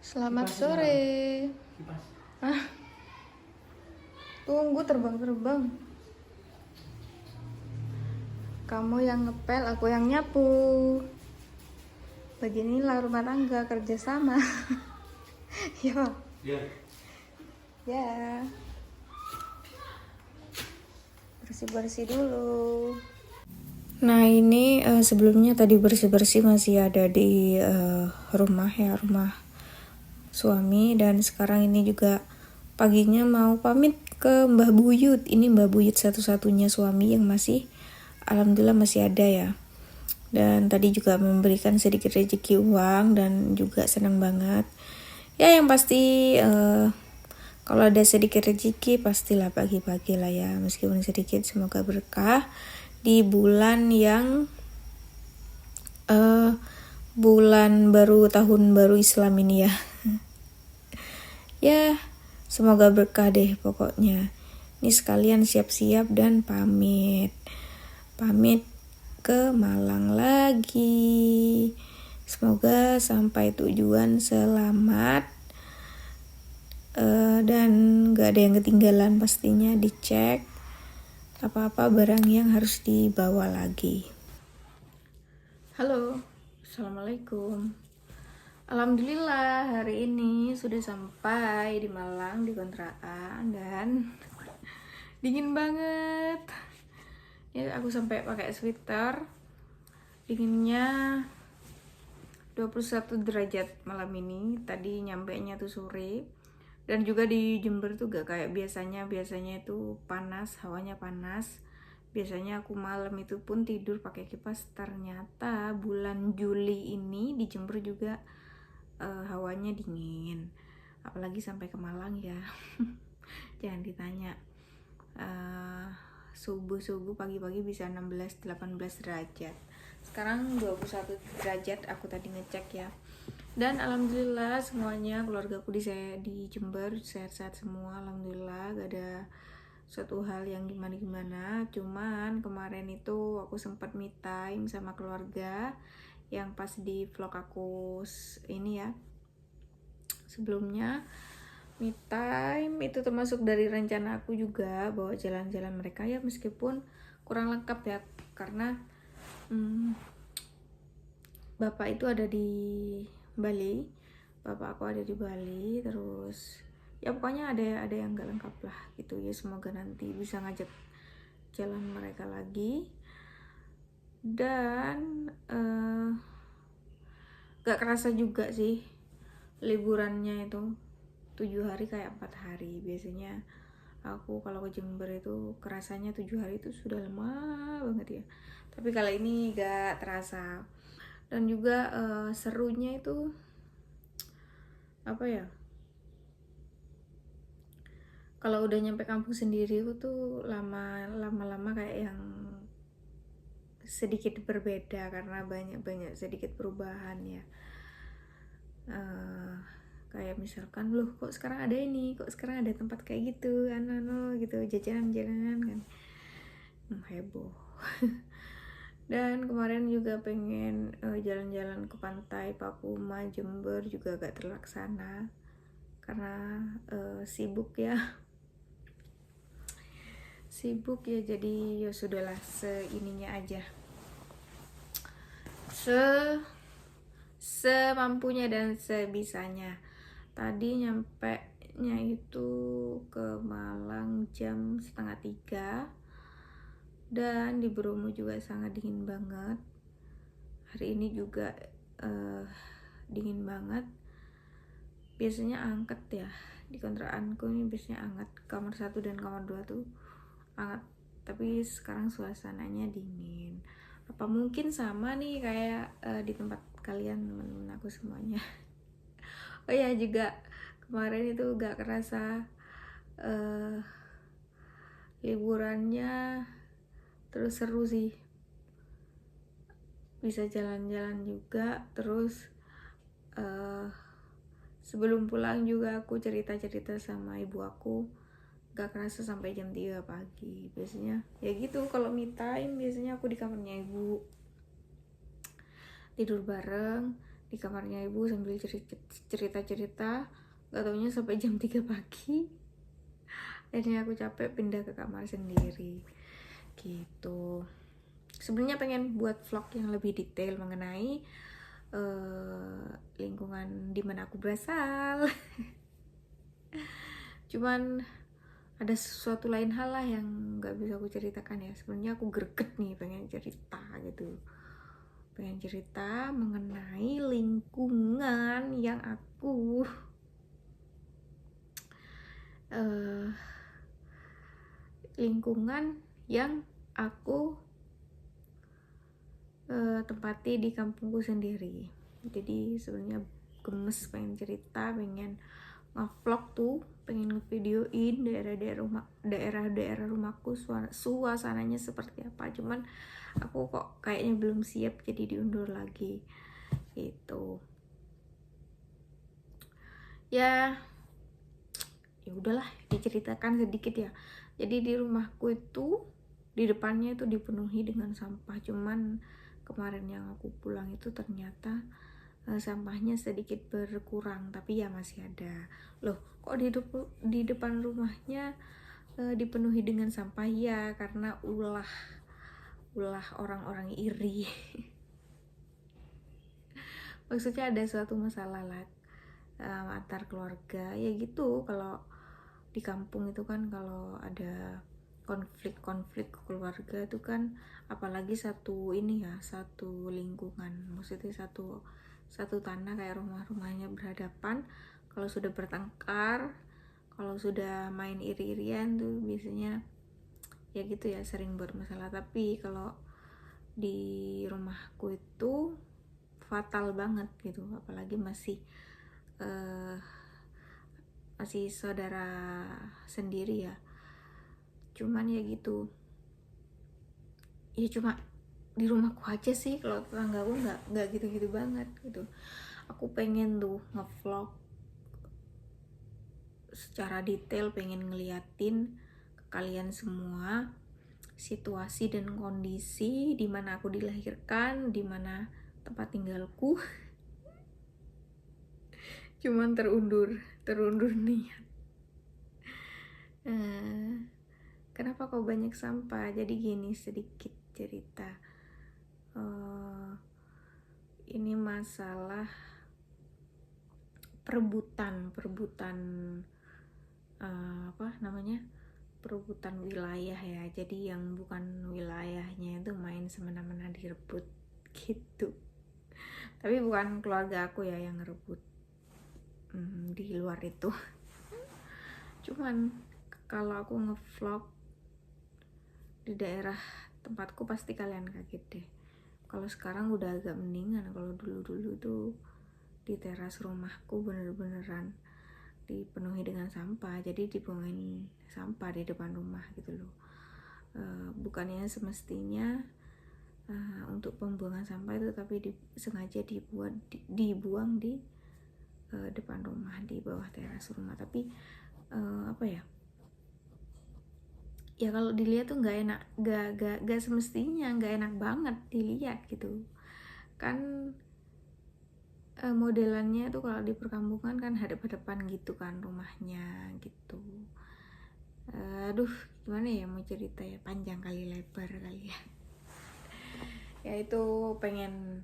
Selamat sore. Ah, tunggu terbang-terbang. Kamu yang ngepel, aku yang nyapu. Beginilah rumah tangga kerja sama. Yo. Ya. Bersih-bersih dulu. Nah ini sebelumnya tadi bersih-bersih masih ada di rumah suami, dan sekarang ini juga paginya mau pamit ke Mbah Buyut. Ini Mbah Buyut satu-satunya suami yang masih, alhamdulillah masih ada ya. Dan tadi juga memberikan sedikit rezeki uang dan juga senang banget. Ya yang pasti kalau ada sedikit rezeki pastilah pagi-pagi lah ya, meskipun sedikit, semoga berkah di bulan yang bulan baru, tahun baru Islam ini ya. Ya, semoga berkah deh pokoknya. Ini sekalian siap-siap dan pamit ke Malang lagi. Semoga sampai tujuan selamat, dan gak ada yang ketinggalan, pastinya dicek apa-apa barang yang harus dibawa lagi. Halo, assalamualaikum. Alhamdulillah hari ini sudah sampai di Malang, di kontrakan, dan dingin banget. Ya aku sampai pakai sweater. Dinginnya 21 derajat malam ini. Tadi nyampenya tuh sore. Dan juga di Jember tuh gak kayak biasanya itu panas, hawanya panas. Biasanya aku malam itu pun tidur pakai kipas. Ternyata bulan Juli ini di Jember juga hawanya dingin, apalagi sampai ke Malang ya. Jangan ditanya, subuh pagi-pagi bisa 16-18 derajat. Sekarang 21 derajat aku tadi ngecek ya. Dan alhamdulillah semuanya, keluarga aku di Jember sehat-sehat semua, alhamdulillah, gak ada suatu hal yang gimana-gimana. Cuman kemarin itu aku sempat me time sama keluarga yang pas di vlog aku ini ya sebelumnya. Me time itu termasuk dari rencana aku juga, bawa jalan-jalan mereka ya, meskipun kurang lengkap ya, karena bapak itu ada di Bali, bapak aku ada di Bali, terus ya pokoknya ada yang gak lengkap lah gitu ya. Semoga nanti bisa ngajak jalan mereka lagi. Dan gak kerasa juga sih liburannya itu 7 hari kayak 4 hari. Biasanya aku kalau ke Jember itu kerasanya 7 hari itu sudah lama banget ya, tapi kali ini gak terasa. Dan juga serunya itu apa ya, kalau udah nyampe kampung sendiri itu tuh lama-lama kayak yang sedikit berbeda, karena banyak sedikit perubahan ya. Kayak misalkan, loh kok sekarang ada ini, kok sekarang ada tempat kayak gitu, gitu, jajanan kan, heboh. Dan kemarin juga pengen jalan-jalan ke pantai Pakuma Jember juga gak terlaksana karena sibuk ya, jadi ya sudahlah, seininya aja, semampunya dan sebisanya. Tadi nyampe nya itu ke Malang jam 2:30, dan di Bromo juga sangat dingin banget. Hari ini juga dingin banget. Biasanya anget ya di kontrakanku ini, biasanya anget, kamar 1 dan kamar 2 tuh anget, tapi sekarang suasananya dingin. Apa mungkin sama nih kayak di tempat kalian, teman-teman aku semuanya. Oh ya, juga kemarin itu gak kerasa liburannya terus seru sih, bisa jalan-jalan juga. Terus sebelum pulang juga aku cerita-cerita sama ibu aku, gak kerasa sampai jam 3 pagi. Biasanya ya gitu, kalau me time biasanya aku di kamarnya ibu, tidur bareng, di kamarnya ibu sambil cerita-cerita, gak taunya sampai jam 3 pagi. Akhirnya aku capek pindah ke kamar sendiri gitu. Sebenarnya pengen buat vlog yang lebih detail mengenai lingkungan dimana aku berasal. Cuman ada sesuatu lain hal lah yang nggak bisa aku ceritakan ya. Sebenarnya aku greget nih pengen cerita gitu, pengen cerita mengenai lingkungan yang aku tempati di kampungku sendiri. Jadi sebenarnya gemes pengen cerita, pengen nge-vlog tuh, pengen ngevideoin daerah-daerah rumahku, suasananya seperti apa. Cuman aku kok kayaknya belum siap, jadi diundur lagi gitu. Ya udahlah, diceritakan sedikit ya. Jadi di rumahku itu, di depannya itu dipenuhi dengan sampah. Cuman kemarin yang aku pulang itu ternyata sampahnya sedikit berkurang, tapi ya masih ada. Loh, kok di depan rumahnya dipenuhi dengan sampah? Ya karena ulah orang-orang iri. Maksudnya ada suatu masalah lah antar keluarga ya gitu. Kalau di kampung itu kan kalau ada konflik keluarga itu kan, apalagi satu lingkungan, maksudnya satu tanah kayak rumahnya berhadapan. Kalau sudah bertengkar, kalau sudah main iri-irian tuh biasanya ya gitu ya, sering buat masalah. Tapi kalau di rumahku itu fatal banget gitu, apalagi masih saudara sendiri ya. Cuman ya gitu ya, cuma di rumahku aja sih. Kalau tetanggaku nggak gitu-gitu banget gitu. Aku pengen tuh nge-vlog secara detail, pengen ngeliatin ke kalian semua situasi dan kondisi di mana aku dilahirkan, di mana tempat tinggalku. Cuman terundur niat. Kenapa kok banyak sampah? Jadi gini, sedikit cerita. Ini masalah perebutan perebutan wilayah ya. Jadi yang bukan wilayahnya itu main semena-mena direbut gitu. Tapi bukan keluarga aku ya yang ngerebut, di luar itu. Cuman kalau aku nge-vlog di daerah tempatku pasti kalian kaget deh. Kalau sekarang udah agak mendingan. Kalau dulu tuh di teras rumahku bener-beneran dipenuhi dengan sampah. Jadi dibuangin sampah di depan rumah gitu loh. Bukannya semestinya untuk pembuangan sampah itu, tapi sengaja dibuang di depan rumah, di bawah teras rumah. Tapi ya kalau dilihat tuh nggak enak, nggak semestinya, nggak enak banget dilihat gitu kan. Modelannya tuh kalau di perkampungan kan hadap-hadapan gitu kan rumahnya gitu. Aduh, gimana ya mau cerita ya, panjang kali lebar kali ya. Ya itu pengen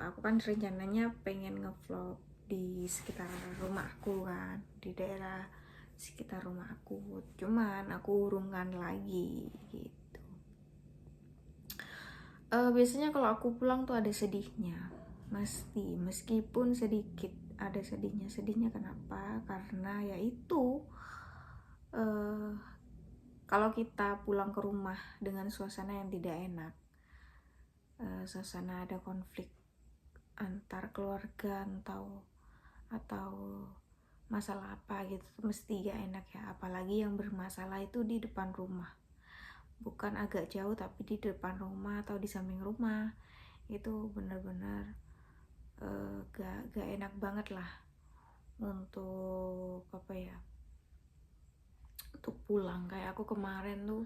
aku kan rencananya pengen ngevlog di sekitar rumahku kan, di daerah sekitar rumah aku. Cuman aku urungkan lagi gitu. Biasanya kalau aku pulang tuh ada sedihnya, meskipun sedikit ada sedihnya. Kenapa? Karena ya itu kalau kita pulang ke rumah dengan suasana yang tidak enak, suasana ada konflik antar keluarga atau masalah apa gitu, mesti gak enak ya. Apalagi yang bermasalah itu di depan rumah, bukan agak jauh tapi di depan rumah atau di samping rumah. Itu benar-benar gak enak banget lah untuk pulang. Kayak aku kemarin tuh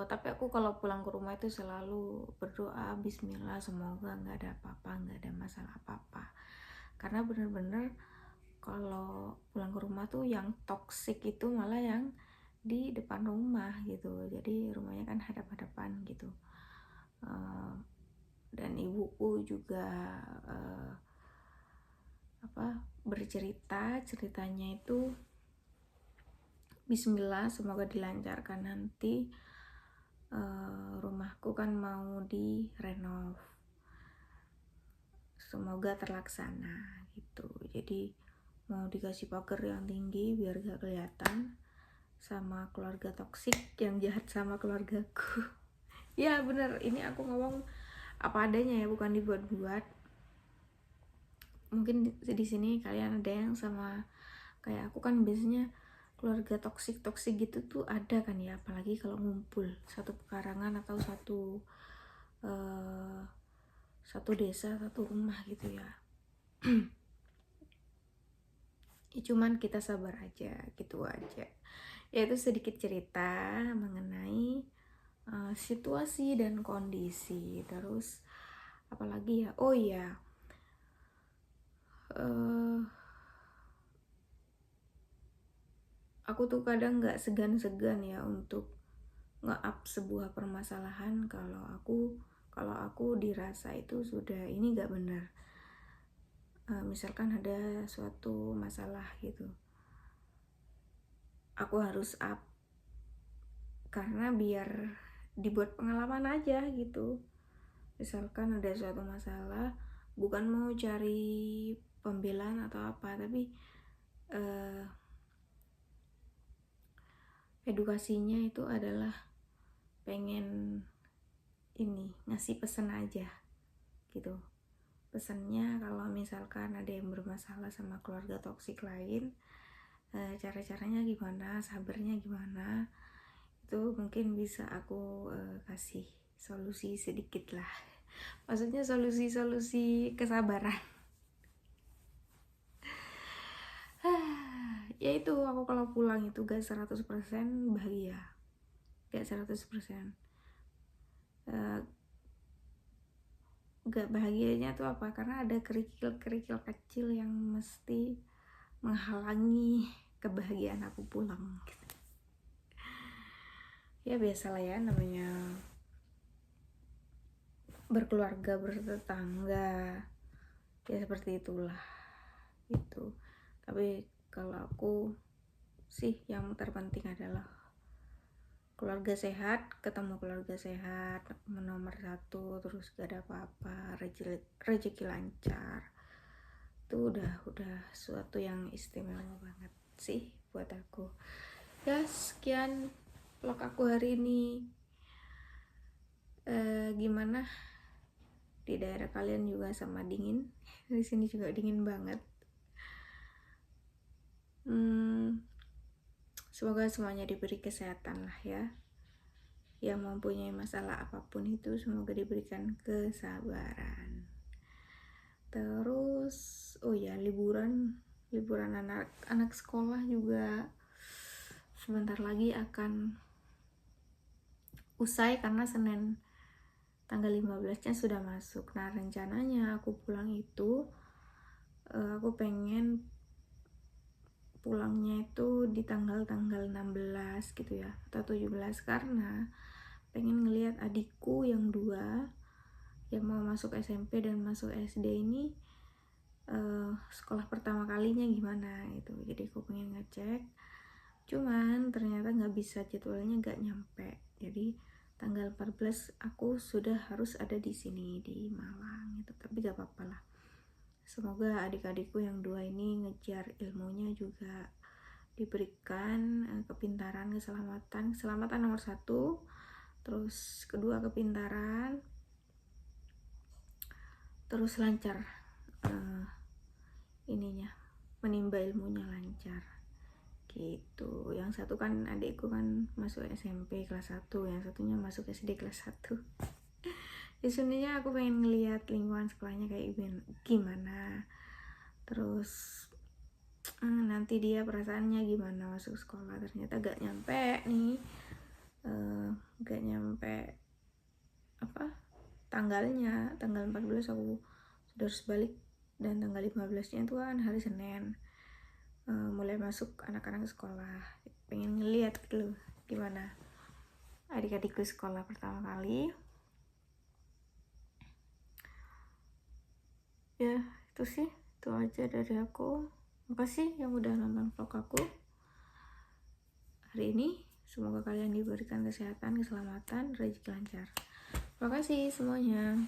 Tapi aku kalau pulang ke rumah itu selalu berdoa Bismillah, semoga nggak ada apa-apa, nggak ada masalah apa-apa. Karena bener-bener kalau pulang ke rumah tuh yang toksik itu malah yang di depan rumah gitu. Jadi rumahnya kan hadap-hadapan gitu. Dan ibuku juga ceritanya itu Bismillah, semoga dilancarkan nanti. Rumahku kan mau direnov, semoga terlaksana gitu. Jadi mau dikasih pagar yang tinggi biar gak kelihatan sama keluarga toksik yang jahat sama keluargaku. Ya bener, ini aku ngomong apa adanya ya, bukan dibuat-buat. Mungkin di sini kalian ada yang sama kayak aku, kan biasanya keluarga toksik gitu tuh ada kan ya, apalagi kalau ngumpul satu pekarangan atau satu desa, satu rumah gitu ya. Ya cuman kita sabar aja, gitu aja. Ya itu sedikit cerita mengenai situasi dan kondisi. Terus apalagi ya, oh iya, aku tuh kadang nggak segan-segan ya untuk nge-up sebuah permasalahan kalau aku dirasa itu sudah ini nggak benar. Misalkan ada suatu masalah gitu, aku harus up karena biar dibuat pengalaman aja gitu. Misalkan ada suatu masalah, bukan mau cari pembelaan atau apa, tapi edukasinya itu adalah pengen ini ngasih pesan aja gitu. Pesannya kalau misalkan ada yang bermasalah sama keluarga toksik lain, cara-caranya gimana, sabarnya gimana, itu mungkin bisa aku kasih solusi sedikit lah. Maksudnya solusi kesabaran. Ya itu, aku kalau pulang itu gak 100% bahagia, gak 100%. Gak bahagianya tuh apa? Karena ada kerikil-kerikil kecil yang mesti menghalangi kebahagiaan aku pulang gitu. Ya biasalah ya, namanya berkeluarga, bertetangga, ya seperti itulah gitu. Tapi kalau aku sih yang terpenting adalah keluarga sehat, ketemu keluarga sehat nomor 1, terus gak ada apa-apa, rezeki lancar, itu udah suatu yang istimewa banget sih buat aku. Ya sekian vlog aku hari ini. Gimana di daerah kalian juga sama dingin? Di sini juga dingin banget. Semoga semuanya diberi kesehatan lah ya. Yang mempunyai masalah apapun itu semoga diberikan kesabaran. Terus oh ya, liburan anak sekolah juga sebentar lagi akan usai karena Senin tanggal 15-nya sudah masuk. Nah rencananya aku pulang itu aku pengen pulangnya itu di tanggal 16 gitu ya, atau 17, karena pengen ngelihat adikku yang 2 yang mau masuk SMP dan masuk SD ini sekolah pertama kalinya gimana gitu. Jadi aku pengen ngecek, cuman ternyata nggak bisa, jadwalnya nggak nyampe. Jadi tanggal 14 aku sudah harus ada di sini di Malang gitu. Tapi gak apa-apa lah, semoga adik-adikku yang 2 ini ngejar ilmunya juga diberikan kepintaran, keselamatan nomor 1, terus kedua kepintaran, terus lancar menimba ilmunya lancar gitu. Yang satu kan adikku kan masuk SMP kelas 1, yang satunya masuk SD kelas 1. Di sininya aku pengen ngeliat lingkungan sekolahnya kayak gimana, terus nanti dia perasaannya gimana masuk sekolah. Ternyata gak nyampe nih Gak nyampe tanggalnya, tanggal 14 aku sudah harus balik, dan tanggal 15 nya itu kan hari Senin. Mulai masuk anak-anak sekolah, pengen ngeliat gitu loh gimana adik-adikku sekolah pertama kali. Ya itu sih, itu aja dari aku. Makasih yang udah nonton vlog aku hari ini. Semoga kalian diberikan kesehatan, keselamatan, rezeki lancar. Terima kasih semuanya.